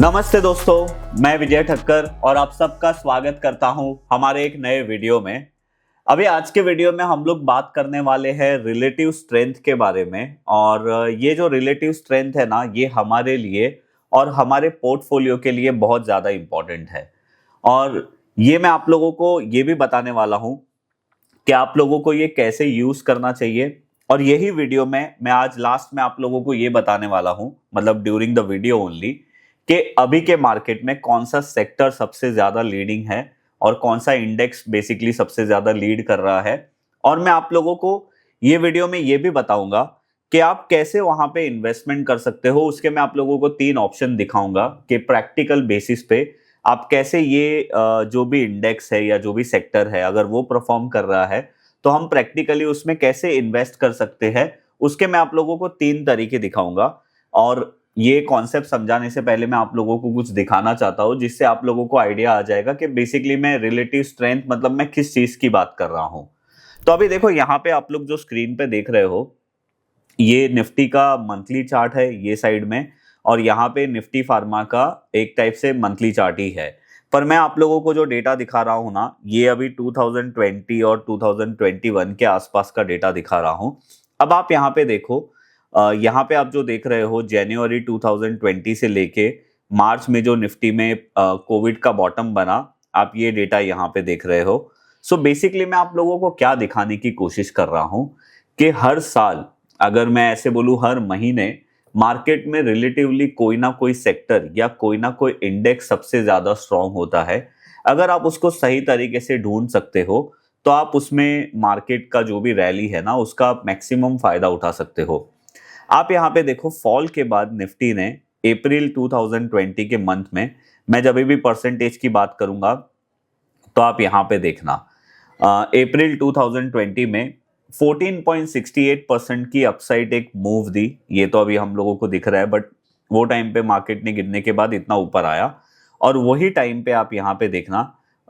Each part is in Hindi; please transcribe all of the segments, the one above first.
नमस्ते दोस्तों, मैं विजय ठक्कर और आप सबका स्वागत करता हूं हमारे एक नए वीडियो में। अभी आज के वीडियो में हम लोग बात करने वाले हैं रिलेटिव स्ट्रेंथ के बारे में। और ये जो रिलेटिव स्ट्रेंथ है ना, ये हमारे लिए और हमारे पोर्टफोलियो के लिए बहुत ज़्यादा इम्पोर्टेंट है। और ये मैं आप लोगों को ये भी बताने वाला हूँ कि आप लोगों को ये कैसे यूज़ करना चाहिए। और यही वीडियो में मैं आज लास्ट में आप लोगों को ये बताने वाला हूँ, मतलब ड्यूरिंग द वीडियो ओनली, कि अभी के मार्केट में कौन सा सेक्टर सबसे ज्यादा लीडिंग है और कौन सा इंडेक्स बेसिकली सबसे ज्यादा लीड कर रहा है। और मैं आप लोगों को ये वीडियो में ये भी बताऊंगा कि आप कैसे वहां पे इन्वेस्टमेंट कर सकते हो। उसके मैं आप लोगों को 3 ऑप्शन दिखाऊंगा कि प्रैक्टिकल बेसिस पे आप कैसे ये जो भी इंडेक्स है या जो भी सेक्टर है, अगर वो परफॉर्म कर रहा है तो हम प्रैक्टिकली उसमें कैसे इन्वेस्ट कर सकते हैं। उसके मैं आप लोगों को 3 तरीके दिखाऊंगा। और ये कॉन्सेप्ट समझाने से पहले मैं आप लोगों को कुछ दिखाना चाहता हूं, जिससे आप लोगों को आइडिया आ जाएगा कि बेसिकली मैं रिलेटिव स्ट्रेंथ मतलब मैं किस चीज की बात कर रहा हूं। तो अभी देखो, यहाँ पे आप लोग जो स्क्रीन पे देख रहे हो, ये निफ्टी का मंथली चार्ट है ये साइड में, और यहाँ पे निफ्टी फार्मा का एक टाइप से मंथली चार्ट ही है। पर मैं आप लोगों को जो डेटा दिखा रहा हूँ ना, ये अभी 2020 और 2021 के आसपास का डेटा दिखा रहा हूँ। अब आप यहाँ पे देखो, यहाँ पे आप जो देख रहे हो, जनवरी 2020 से लेके मार्च में जो निफ्टी में कोविड का बॉटम बना, आप ये डेटा यहाँ पे देख रहे हो। सो बेसिकली मैं आप लोगों को क्या दिखाने की कोशिश कर रहा हूँ कि हर साल, अगर मैं ऐसे बोलूँ हर महीने, मार्केट में रिलेटिवली कोई ना कोई सेक्टर या कोई ना कोई इंडेक्स सबसे ज्यादा स्ट्रांग होता है। अगर आप उसको सही तरीके से ढूंढ सकते हो तो आप उसमें मार्केट का जो भी रैली है ना, उसका मैक्सिमम फायदा उठा सकते हो। आप यहाँ पे देखो, फॉल के बाद निफ्टी ने अप्रैल 2020 के मंथ में, मैं जब भी परसेंटेज की बात करूंगा तो आप यहाँ पे देखना, अप्रैल 2020 में 14.68% की अपसाइड एक मूव दी। ये तो अभी हम लोगों को दिख रहा है, बट वो टाइम पे मार्केट ने गिरने के बाद इतना ऊपर आया। और वही टाइम पे आप यहाँ पे देखना,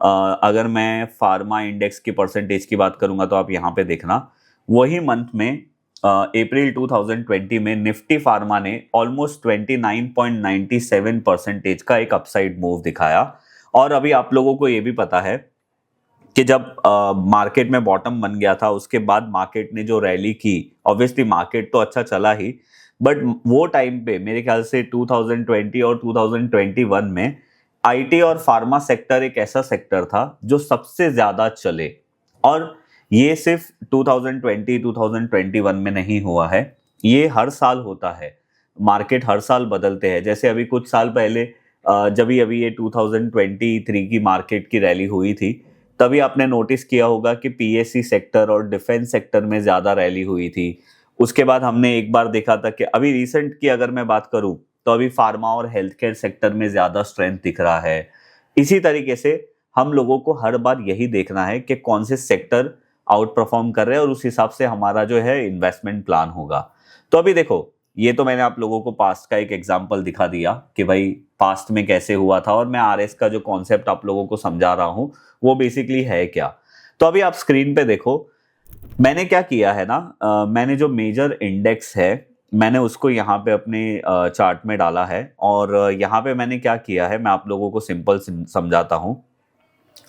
अगर मैं फार्मा इंडेक्स की परसेंटेज की बात करूंगा तो आप यहाँ पे देखना, वही मंथ में अप्रैल 2020 में निफ्टी फार्मा ने ऑलमोस्ट 29.97% का एक अपसाइड मूव दिखाया। और अभी आप लोगों को ये भी पता है कि जब मार्केट में बॉटम बन गया था, उसके बाद मार्केट ने जो रैली की, ऑब्वियसली मार्केट तो अच्छा चला ही, बट वो टाइम पे मेरे ख्याल से 2020 और 2021 में आईटी और फार्मा सेक्टर एक ऐसा सेक्टर था जो सबसे ज्यादा चले। और ये सिर्फ 2020-2021 में नहीं हुआ है, ये हर साल होता है। मार्केट हर साल बदलते हैं। जैसे अभी कुछ साल पहले जब अभी ये 2023 की मार्केट की रैली हुई थी, तभी आपने नोटिस किया होगा कि पीएससी सेक्टर और डिफेंस सेक्टर में ज्यादा रैली हुई थी। उसके बाद हमने एक बार देखा था कि अभी रिसेंट की अगर मैं बात करूं तो अभी फार्मा और हेल्थ केयर सेक्टर में ज्यादा स्ट्रेंथ दिख रहा है। इसी तरीके से हम लोगों को हर बार यही देखना है कि कौन से सेक्टर आउट परफॉर्म कर रहे हैं, और उस हिसाब से हमारा जो है इन्वेस्टमेंट प्लान होगा। तो अभी देखो, ये तो मैंने आप लोगों को पास्ट का एक एग्जांपल दिखा दिया कि भाई पास्ट में कैसे हुआ था, और मैं आरएस का जो कॉन्सेप्ट आप लोगों को समझा रहा हूं वो बेसिकली है क्या। तो अभी आप स्क्रीन पे देखो, मैंने क्या किया है ना, मैंने जो मेजर इंडेक्स है मैंने उसको यहाँ पे अपने चार्ट में डाला है। और यहाँ पे मैंने क्या किया है, मैं आप लोगों को सिंपल समझाता हूँ।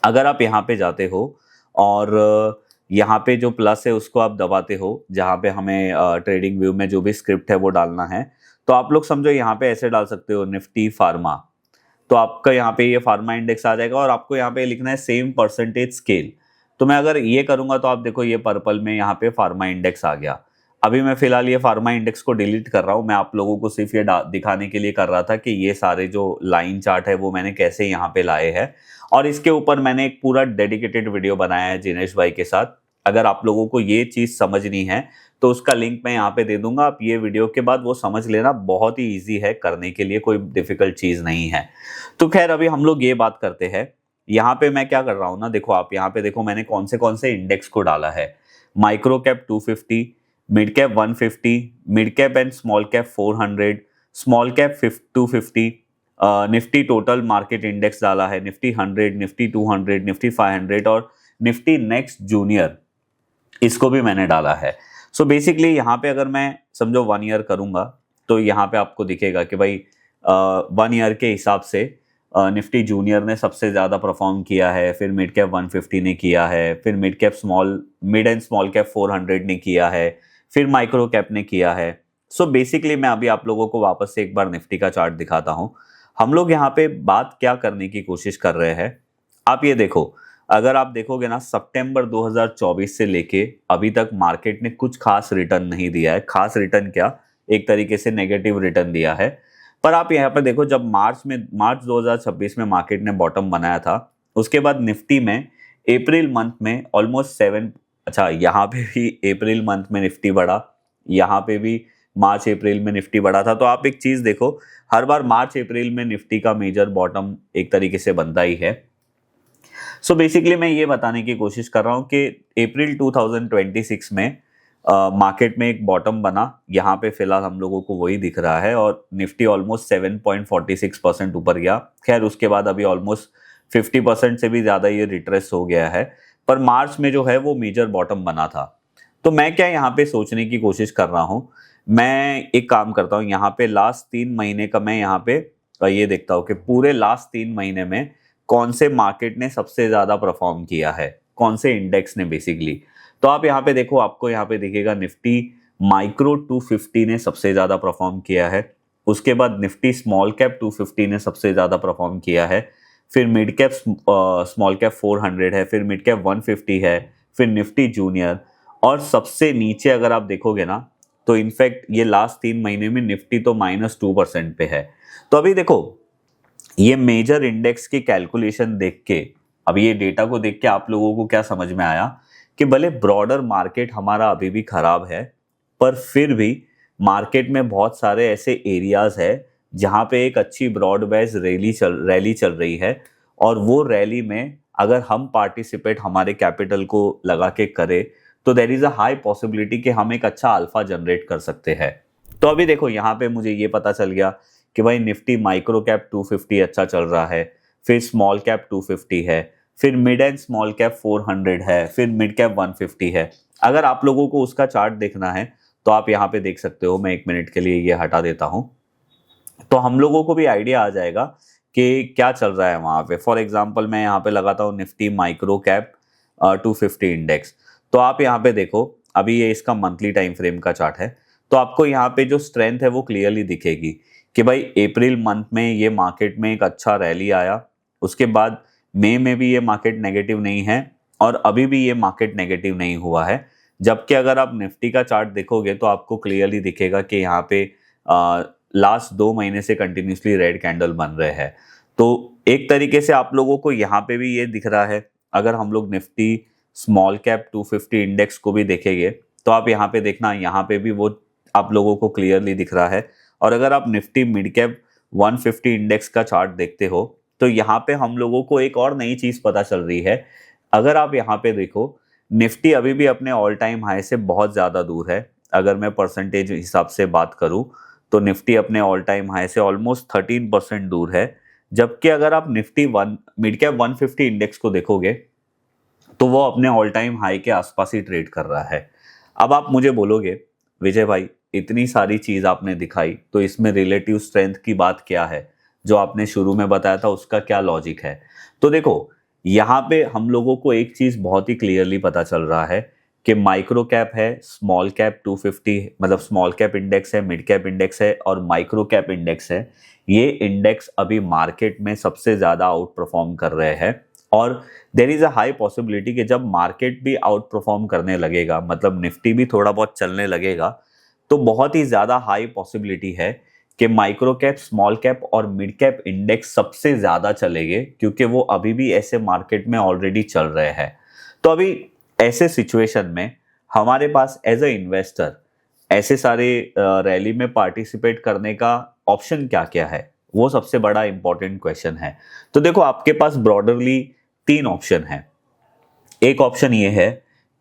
अगर आप यहाँ पे जाते हो और यहाँ पे जो प्लस है उसको आप दबाते हो, जहाँ पे हमें ट्रेडिंग व्यू में जो भी स्क्रिप्ट है वो डालना है, तो आप लोग समझो यहाँ पे ऐसे डाल सकते हो, निफ्टी फार्मा। तो आपका यहाँ पे ये फार्मा इंडेक्स आ जाएगा और आपको यहाँ पे लिखना है सेम परसेंटेज स्केल। तो मैं अगर ये करूंगा तो आप देखो, ये पर्पल में यहाँ पे फार्मा इंडेक्स आ गया। अभी मैं फिलहाल ये फार्मा इंडेक्स को डिलीट कर रहा हूँ। मैं आप लोगों को सिर्फ ये दिखाने के लिए कर रहा था कि ये सारे जो लाइन चार्ट है वो मैंने कैसे यहाँ पे लाए हैं। और इसके ऊपर मैंने एक पूरा डेडिकेटेड वीडियो बनाया है जिनेश भाई के साथ। अगर आप लोगों को ये चीज समझनी है तो उसका लिंक मैं यहाँ पे दे दूंगा, आप ये वीडियो के बाद वो समझ लेना। बहुत ही इजी है करने के लिए, कोई डिफिकल्ट चीज नहीं है। तो खैर, अभी हम लोग ये बात करते हैं। यहाँ पे मैं क्या कर रहा हूँ ना, देखो आप यहाँ पे देखो मैंने कौन से इंडेक्स को डाला है। Micro cap 250, mid cap 150, mid cap and small cap 400, small cap 250, Nifty total market index डाला है, निफ्टी 100, निफ्टी 200, निफ्टी 500 और निफ्टी नेक्स्ट जूनियर, इसको भी मैंने डाला है। सो बेसिकली यहाँ पे अगर मैं समझो 1 ईयर करूंगा तो यहाँ पे आपको दिखेगा कि भाई 1 ईयर के हिसाब से निफ्टी जूनियर ने सबसे ज़्यादा परफॉर्म किया है, फिर मिड कैप 150 ने किया है, फिर मिड एंड स्मॉल कैप 400 ने किया है, फिर माइक्रो कैप ने किया है। सो बेसिकली मैं अभी आप लोगों को वापस से एक बार निफ्टी का चार्ट दिखाता हूं। हम लोग यहाँ पे बात क्या करने की कोशिश कर रहे हैं, आप ये देखो, अगर आप देखोगे ना सितंबर 2024 से लेके अभी तक मार्केट ने कुछ खास रिटर्न नहीं दिया है। खास रिटर्न क्या, एक तरीके से नेगेटिव रिटर्न दिया है। पर आप यहाँ पे देखो, जब मार्च 2026 में मार्केट ने बॉटम बनाया था, उसके बाद निफ्टी में अप्रैल मंथ में ऑलमोस्ट 7, अच्छा यहाँ पे भी अप्रैल मंथ में निफ्टी बढ़ा, यहाँ पे भी मार्च अप्रैल में निफ्टी बढ़ा था। तो आप एक चीज देखो, हर बार मार्च अप्रैल में निफ्टी का मेजर बॉटम एक तरीके से बनता ही है। सो बेसिकली मैं ये बताने की कोशिश कर रहा हूँ कि अप्रैल 2026 में मार्केट में एक बॉटम बना, यहाँ पे फिलहाल हम लोगों को वही दिख रहा है, और निफ्टी ऑलमोस्ट 7.46% ऊपर गया। खैर उसके बाद अभी ऑलमोस्ट 50% से भी ज़्यादा ये रिट्रेस हो गया है, पर मार्च में जो है वो मेजर बॉटम बना था। तो मैं क्या यहाँ पे सोचने की कोशिश कर रहा हूँ, मैं एक काम करता हूँ, यहाँ पे लास्ट 3 महीने का मैं यहाँ पे ये देखता हूँ कि पूरे लास्ट 3 महीने में कौन से मार्केट ने सबसे ज़्यादा परफॉर्म किया है, कौन से इंडेक्स ने बेसिकली। तो आप यहाँ पे देखो, आपको यहाँ पे दिखेगा निफ्टी माइक्रो 250 ने सबसे ज़्यादा परफॉर्म किया है, उसके बाद निफ्टी स्मॉल कैप 250 ने सबसे ज़्यादा परफॉर्म किया है, फिर मिड कैप स्मॉल कैप 400 है, फिर मिड कैप 150 है, फिर निफ्टी जूनियर, और सबसे नीचे अगर आप देखोगे ना तो इनफैक्ट ये लास्ट 3 महीने में निफ्टी तो -2% पे है। तो अभी देखो, ये मेजर इंडेक्स की कैलकुलेशन देख के, अब ये डेटा को देख के आप लोगों को क्या समझ में आया कि भले ब्रॉडर मार्केट हमारा अभी भी खराब है, पर फिर भी मार्केट में बहुत सारे ऐसे एरियाज है जहां पे एक अच्छी ब्रॉड बेस रैली चल रही है, और वो रैली में अगर हम पार्टिसिपेट हमारे कैपिटल को लगा के करें तो there is a high possibility कि हम एक अच्छा अल्फा जनरेट कर सकते हैं। तो अभी देखो, यहाँ पे मुझे ये पता चल गया कि भाई निफ्टी माइक्रो कैप 250 अच्छा चल रहा है, फिर स्मॉल कैप 250 है, फिर मिड एंड स्मॉल कैप 400 है, फिर मिड कैप 150 है। अगर आप लोगों को उसका चार्ट देखना है तो आप यहाँ पे देख सकते हो, मैं 1 मिनट के लिए ये हटा देता हूँ, तो हम लोगों को भी आइडिया आ जाएगा कि क्या चल रहा है वहाँ पे। फॉर एग्जाम्पल मैं यहाँ पे लगाता हूँ निफ्टी माइक्रो कैप 250 इंडेक्स, तो आप यहाँ पे देखो, अभी ये इसका मंथली टाइम फ्रेम का चार्ट है, तो आपको यहाँ पे जो स्ट्रेंथ है वो क्लियरली दिखेगी कि भाई अप्रैल मंथ में ये मार्केट में एक अच्छा रैली आया, उसके बाद मई में भी ये मार्केट नेगेटिव नहीं है, और अभी भी ये मार्केट नेगेटिव नहीं हुआ है। जबकि अगर आप निफ्टी का चार्ट देखोगे तो आपको क्लियरली दिखेगा कि यहाँ पे लास्ट 2 महीने से कंटिन्यूसली रेड कैंडल बन रहे हैं। तो एक तरीके से आप लोगों को यहाँ पे भी ये दिख रहा है। अगर हम लोग निफ्टी स्मॉल कैप 250 इंडेक्स को भी देखेंगे तो आप यहाँ पे देखना, यहाँ पे भी वो आप लोगों को क्लियरली दिख रहा है। और अगर आप निफ्टी मिड कैप 150 इंडेक्स का चार्ट देखते हो तो यहाँ पे हम लोगों को एक और नई चीज पता चल रही है। अगर आप यहाँ पे देखो, निफ्टी अभी भी अपने ऑल टाइम हाई से बहुत ज्यादा दूर है। अगर मैं परसेंटेज हिसाब से बात करूं तो निफ्टी अपने ऑल टाइम हाई से ऑलमोस्ट 13% दूर है। जबकि अगर आप निफ्टी मिड कैप 150 इंडेक्स को देखोगे तो वो अपने ऑल टाइम हाई के आसपास ही ट्रेड कर रहा है। अब आप मुझे बोलोगे, विजय भाई इतनी सारी चीज आपने दिखाई, तो इसमें रिलेटिव स्ट्रेंथ की बात क्या है, जो आपने शुरू में बताया था उसका क्या लॉजिक है। तो देखो, यहाँ पे हम लोगों को एक चीज बहुत ही क्लियरली पता चल रहा है कि माइक्रो कैप है, स्मॉल कैप 250, मतलब स्मॉल कैप इंडेक्स है, मिड कैप इंडेक्स है और माइक्रो कैप इंडेक्स है। ये इंडेक्स अभी मार्केट में सबसे ज्यादा आउट परफॉर्म कर रहे हैं, और there is a high possibility कि जब मार्केट भी आउट परफॉर्म करने लगेगा, मतलब निफ्टी भी थोड़ा बहुत चलने लगेगा, तो बहुत ही ज्यादा हाई पॉसिबिलिटी है कि माइक्रो कैप, स्मॉल कैप और मिड कैप इंडेक्स सबसे ज्यादा चलेंगे, क्योंकि वो अभी भी ऐसे मार्केट में ऑलरेडी चल रहे हैं। तो अभी ऐसे सिचुएशन में हमारे पास एज अ इन्वेस्टर ऐसे सारे रैली में पार्टिसिपेट करने का ऑप्शन क्या क्या है, वो सबसे बड़ा इंपॉर्टेंट क्वेश्चन है। तो देखो, आपके पास ब्रॉडरली 3 ऑप्शन है। एक ऑप्शन ये है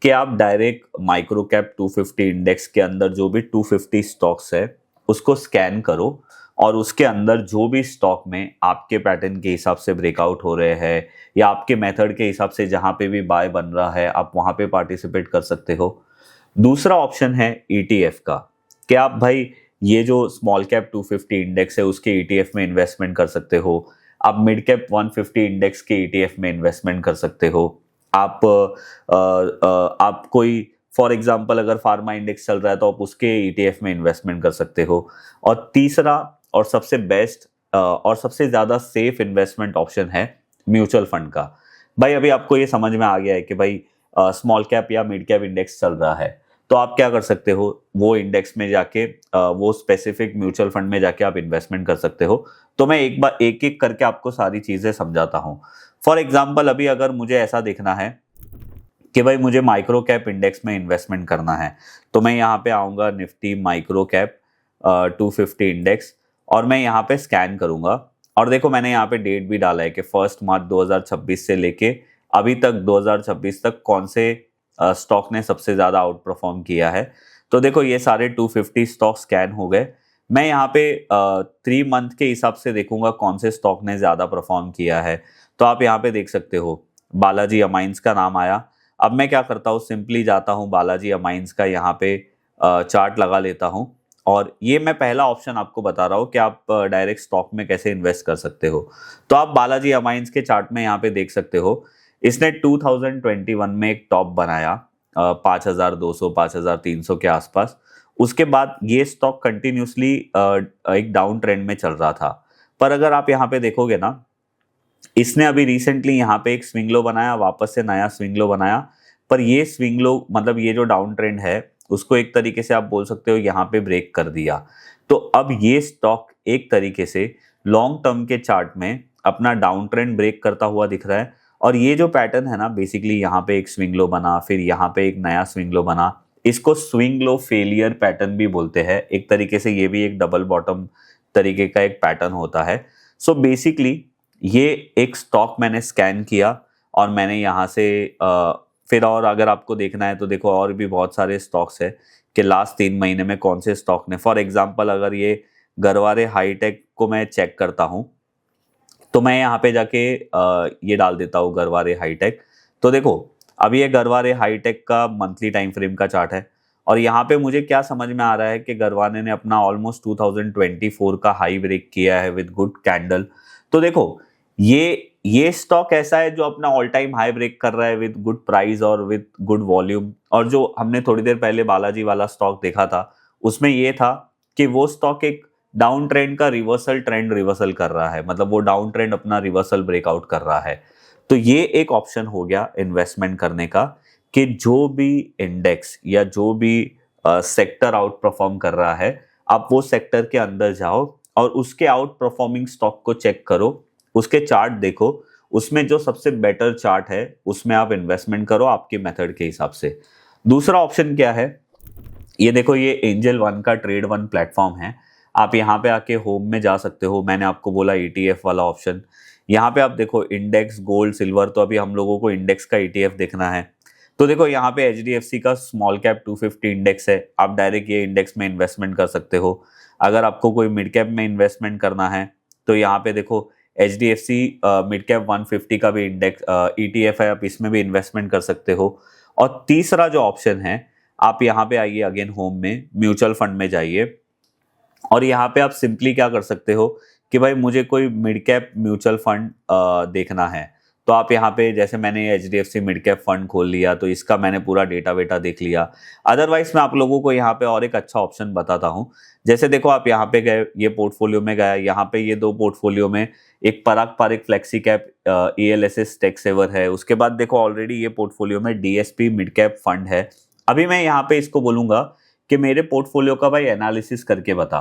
कि आप डायरेक्ट माइक्रो कैप 250 इंडेक्स के अंदर जो भी 250 स्टॉक्स है उसको स्कैन करो, और उसके अंदर जो भी स्टॉक में आपके पैटर्न के हिसाब से ब्रेकआउट हो रहे हैं या आपके मेथड के हिसाब से जहां पे भी बाय बन रहा है आप वहां पे पार्टिसिपेट कर सकते हो। दूसरा ऑप्शन है ETF का, कि आप भाई ये जो स्मॉल कैप 250 इंडेक्स है उसके ईटीएफ में इन्वेस्टमेंट कर सकते हो। आप मिड कैप 150 इंडेक्स के ईटीएफ में इन्वेस्टमेंट कर सकते हो। आप कोई फॉर एग्जांपल अगर फार्मा इंडेक्स चल रहा है तो आप उसके ईटीएफ में इन्वेस्टमेंट कर सकते हो। और तीसरा और सबसे बेस्ट और सबसे ज्यादा सेफ इन्वेस्टमेंट ऑप्शन है म्यूचुअल फंड का। भाई अभी आपको ये समझ में आ गया है कि भाई स्मॉल कैप या मिड कैप इंडेक्स चल रहा है तो आप क्या कर सकते हो, वो इंडेक्स में जाके वो स्पेसिफिक म्यूचुअल फंड में जाके आप इन्वेस्टमेंट कर सकते हो। तो मैं एक बार एक एक करके आपको सारी चीजें समझाता हूँ। फॉर एग्जाम्पल अभी अगर मुझे ऐसा देखना है कि भाई मुझे माइक्रो कैप इंडेक्स में इन्वेस्टमेंट करना है तो मैं यहाँ पे आऊंगा निफ्टी माइक्रो कैप 250 इंडेक्स और मैं यहाँ पे स्कैन करूंगा। और देखो मैंने यहाँ पे डेट भी डाला है कि 1 मार्च 2026 से लेके अभी तक 2026 तक कौन से स्टॉक ने सबसे ज्यादा आउट परफॉर्म किया है। तो देखो ये सारे 250 स्टॉक स्कैन हो गए। मैं यहाँ पे 3 मंथ के हिसाब से देखूंगा कौन से स्टॉक ने ज्यादा परफॉर्म किया है। तो आप यहाँ पे देख सकते हो बालाजी अमाइंस का नाम आया। अब मैं क्या करता हूँ, सिंपली जाता हूँ बालाजी अमाइंस का यहाँ पे चार्ट लगा लेता हूँ। और ये मैं पहला ऑप्शन आपको बता रहा हूँ कि आप डायरेक्ट स्टॉक में कैसे इन्वेस्ट कर सकते हो। तो आप बालाजी अमाइंस के चार्ट में यहाँ पे देख सकते हो इसने 2021 में एक टॉप बनाया 5200 5300 के आसपास। उसके बाद ये स्टॉक कंटिन्यूसली एक डाउन ट्रेंड में चल रहा था। पर अगर आप यहाँ पे देखोगे ना, इसने अभी रिसेंटली यहाँ पे एक स्विंग लो बनाया, वापस से नया स्विंग लो बनाया। पर ये स्विंग लो मतलब ये जो डाउन ट्रेंड है उसको एक तरीके से आप बोल सकते हो यहाँ पे ब्रेक कर दिया। तो अब ये स्टॉक एक तरीके से लॉन्ग टर्म के चार्ट में अपना डाउन ट्रेंड ब्रेक करता हुआ दिख रहा है। और ये जो पैटर्न है ना, बेसिकली यहाँ पे एक स्विंग लो बना, फिर यहाँ पे एक नया स्विंग लो बना, इसको स्विंग लो फेलियर पैटर्न भी बोलते हैं। एक तरीके से ये भी एक डबल बॉटम तरीके का एक पैटर्न होता है। सो बेसिकली ये एक स्टॉक मैंने स्कैन किया और मैंने यहाँ से फिर और अगर आपको देखना है तो देखो और भी बहुत सारे स्टॉक्स है कि लास्ट 3 महीने में कौन से स्टॉक ने, फॉर एग्जांपल अगर ये गरवारे हाईटेक को मैं चेक करता हूँ तो मैं यहाँ पे जाके ये डाल देता हूँ गरवारे हाईटेक। तो देखो अब ये गरवारे हाईटेक का मंथली टाइम फ्रेम का चार्ट है और यहाँ पे मुझे क्या समझ में आ रहा है कि गरवारे ने अपना ऑलमोस्ट 2024 का हाई ब्रेक किया है विद गुड कैंडल। तो देखो ये स्टॉक ऐसा है जो अपना ऑल टाइम हाई ब्रेक कर रहा है विद गुड प्राइस और विद गुड वॉल्यूम। और जो हमने थोड़ी देर पहले बालाजी वाला स्टॉक देखा था उसमें ये था कि वो स्टॉक एक डाउन ट्रेंड का ट्रेंड रिवर्सल कर रहा है, मतलब वो डाउन ट्रेंड अपना रिवर्सल ब्रेकआउट कर रहा है। तो ये एक ऑप्शन हो गया इन्वेस्टमेंट करने का कि जो भी इंडेक्स या जो भी सेक्टर आउट परफॉर्म कर रहा है आप वो सेक्टर के अंदर जाओ और उसके आउट परफॉर्मिंग स्टॉक को चेक करो, उसके चार्ट देखो, उसमें जो सबसे बेटर चार्ट है उसमें आप इन्वेस्टमेंट करो आपके मेथड के हिसाब से। दूसरा ऑप्शन क्या है, ये देखो ये एंजल वन का ट्रेड वन प्लेटफॉर्म है। आप यहाँ पे आके होम में जा सकते हो। मैंने आपको बोला ईटीएफ वाला ऑप्शन। यहाँ पे आप देखो इंडेक्स गोल्ड सिल्वर, तो अभी हम लोगों को इंडेक्स का ईटीएफ देखना है। तो देखो यहाँ पे एचडीएफसी का स्मॉल कैप 250 इंडेक्स है, आप डायरेक्ट ये इंडेक्स में इन्वेस्टमेंट कर सकते हो। अगर आपको कोई मिड कैप में इन्वेस्टमेंट करना है तो यहाँ पे देखो एचडीएफसी मिड कैप 150 का भी इंडेक्स ईटीएफ है, आप इसमें भी इन्वेस्टमेंट कर सकते हो। और तीसरा जो ऑप्शन है, आप यहाँ पे आइए अगेन होम में, म्यूचुअल फंड में जाइए और यहाँ पे आप सिंपली क्या कर सकते हो कि भाई मुझे कोई मिड कैप म्यूचुअल फंड देखना है। तो आप यहाँ पे जैसे मैंने एचडीएफसी मिड कैप फंड खोल लिया तो इसका मैंने पूरा डेटा वेटा देख लिया। अदरवाइज मैं आप लोगों को यहाँ पे और एक अच्छा ऑप्शन बताता हूँ। जैसे देखो आप यहाँ पे गए, ये पोर्टफोलियो में गया, यहाँ पे ये 2 पोर्टफोलियो में एक Parag Parikh flexi cap ELSS tax saver है। उसके बाद देखो ऑलरेडी ये पोर्टफोलियो में डीएसपी मिड कैप फंड है। अभी मैं यहाँ पे इसको बोलूंगा कि मेरे पोर्टफोलियो का भाई एनालिसिस करके बता।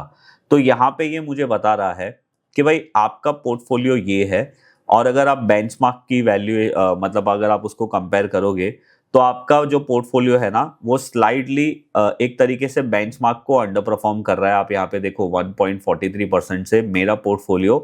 तो यहाँ पे ये मुझे बता रहा है कि भाई आपका पोर्टफोलियो ये है और अगर आप बेंचमार्क की वैल्यू मतलब अगर आप उसको कंपेयर करोगे तो आपका जो पोर्टफोलियो है ना वो स्लाइडली एक तरीके से बेंचमार्क को अंडर परफॉर्म कर रहा है। आप यहाँ पे देखो 1.43% से मेरा पोर्टफोलियो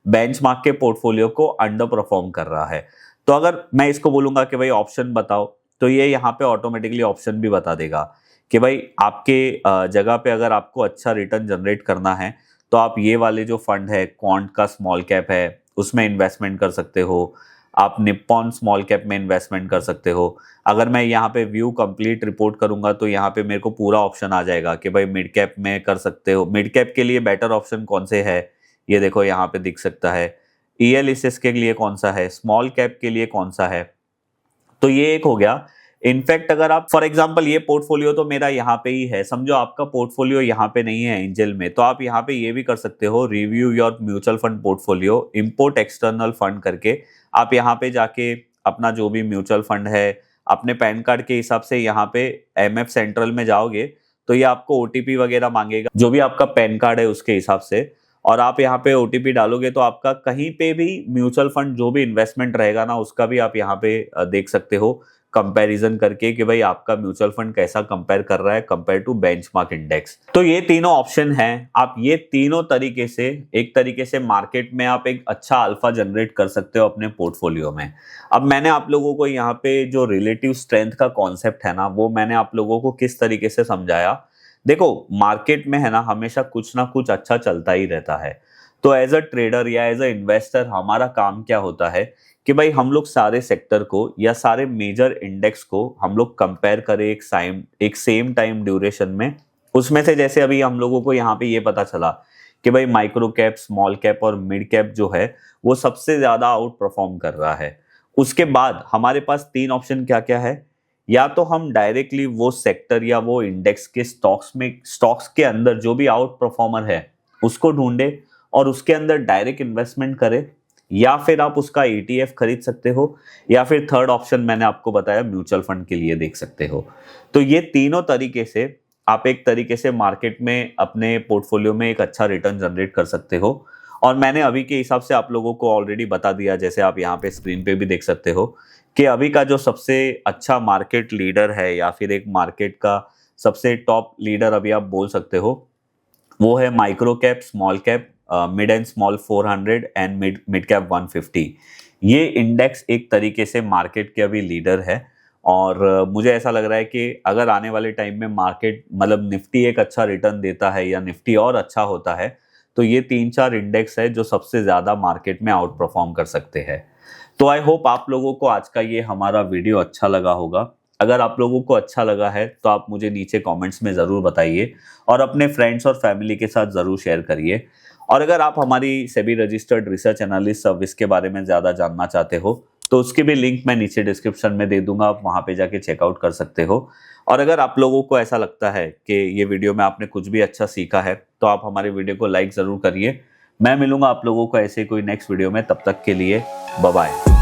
बेंचमार्क के पोर्टफोलियो को अंडर परफॉर्म कर रहा है। तो अगर मैं इसको बोलूंगा कि भाई ऑप्शन बताओ तो ये यहाँ पे ऑटोमेटिकली ऑप्शन भी बता देगा कि भाई आपके जगह पे अगर आपको अच्छा रिटर्न जनरेट करना है तो आप ये वाले जो फंड है क्वांट का स्मॉल कैप है उसमें इन्वेस्टमेंट कर सकते हो। आप निप्पॉन स्मॉल कैप में इन्वेस्टमेंट कर सकते हो। अगर मैं यहाँ पे व्यू कंप्लीट रिपोर्ट करूंगा तो यहाँ पे मेरे को पूरा ऑप्शन आ जाएगा कि भाई मिड कैप में कर सकते हो। मिड कैप के लिए बेटर ऑप्शन कौन से है ये देखो यहाँ पे दिख सकता है। ELSS के लिए कौन सा है, स्मॉल कैप के लिए कौन सा है। तो ये एक हो गया। इनफैक्ट अगर आप फॉर एग्जांपल ये पोर्टफोलियो तो मेरा यहाँ पे ही है, समझो आपका पोर्टफोलियो यहाँ पे नहीं है एंजल में, तो आप यहाँ पे ये भी कर सकते हो, review your mutual fund portfolio, import external fund करके आप यहाँ पे जाके अपना जो भी म्यूचुअल फंड है अपने पैन कार्ड के हिसाब से यहाँ पे MF सेंट्रल में जाओगे तो ये आपको OTP वगैरह मांगेगा जो भी आपका पैन कार्ड है उसके हिसाब से, और आप यहाँ पे OTP डालोगे तो आपका कहीं पे भी म्यूचुअल फंड जो भी इन्वेस्टमेंट रहेगा ना उसका भी आप यहाँ पे देख सकते हो कंपैरिजन करके कि भाई आपका म्यूचुअल फंड कैसा कंपेयर कर रहा है कंपेयर टू बेंचमार्क इंडेक्स। तो ये तीनों ऑप्शन हैं, आप ये तीनों तरीके से एक तरीके से मार्केट में आप एक अच्छा अल्फा जनरेट कर सकते हो अपने पोर्टफोलियो में। अब मैंने आप लोगों को यहाँ पे जो रिलेटिव स्ट्रेंथ का कॉन्सेप्ट है ना वो मैंने आप लोगों को किस तरीके से समझाया। देखो मार्केट में है ना हमेशा कुछ ना कुछ अच्छा चलता ही रहता है, तो एज अ ट्रेडर या एज अ इन्वेस्टर हमारा काम क्या होता है कि भाई हम लोग सारे सेक्टर को या सारे मेजर इंडेक्स को हम लोग कंपेयर करें एक सेम टाइम ड्यूरेशन में। उसमें से जैसे अभी हम लोगों को यहाँ पे ये पता चला कि भाई माइक्रो कैप, स्मॉल कैप और मिड कैप जो है वो सबसे ज्यादा आउट परफॉर्म कर रहा है। उसके बाद हमारे पास तीन ऑप्शन क्या क्या है, या तो हम डायरेक्टली वो सेक्टर या वो इंडेक्स के स्टॉक्स के अंदर जो भी आउट परफॉर्मर है उसको ढूंढे और उसके अंदर डायरेक्ट इन्वेस्टमेंट करें, या फिर आप उसका ETF खरीद सकते हो, या फिर थर्ड ऑप्शन मैंने आपको बताया म्यूचुअल फंड के लिए देख सकते हो। तो ये तीनों तरीके से आप एक तरीके से मार्केट में अपने पोर्टफोलियो में एक अच्छा रिटर्न जनरेट कर सकते हो। और मैंने अभी के हिसाब से आप लोगों को ऑलरेडी बता दिया, जैसे आप यहाँ पे स्क्रीन पे भी देख सकते हो कि अभी का जो सबसे अच्छा मार्केट लीडर है या फिर एक मार्केट का सबसे टॉप लीडर अभी आप बोल सकते हो वो है micro cap, small cap, mid and small 400 and mid cap 150। ये इंडेक्स एक तरीके से मार्केट के अभी लीडर है। और मुझे ऐसा लग रहा है कि अगर आने वाले टाइम में मार्केट मतलब निफ्टी एक अच्छा रिटर्न देता है या निफ्टी और अच्छा होता है तो ये 3-4 इंडेक्स है जो सबसे ज्यादा मार्केट में आउट परफॉर्म कर सकते हैं। तो आई होप आप लोगों को आज का ये हमारा वीडियो अच्छा लगा होगा। अगर आप लोगों को अच्छा लगा है तो आप मुझे नीचे कमेंट्स में ज़रूर बताइए और अपने फ्रेंड्स और फैमिली के साथ ज़रूर शेयर करिए। और अगर आप हमारी SEBI registered research analyst service के बारे में ज़्यादा जानना चाहते हो तो उसकी भी लिंक मैं नीचे डिस्क्रिप्शन में दे दूंगा, आप वहाँ पे जाके चेकआउट कर सकते हो। और अगर आप लोगों को ऐसा लगता है कि ये वीडियो में आपने कुछ भी अच्छा सीखा है तो आप हमारे वीडियो को लाइक ज़रूर करिए। मैं मिलूंगा आप लोगों को ऐसे कोई नेक्स्ट वीडियो में, तब तक के लिए बाय बाय।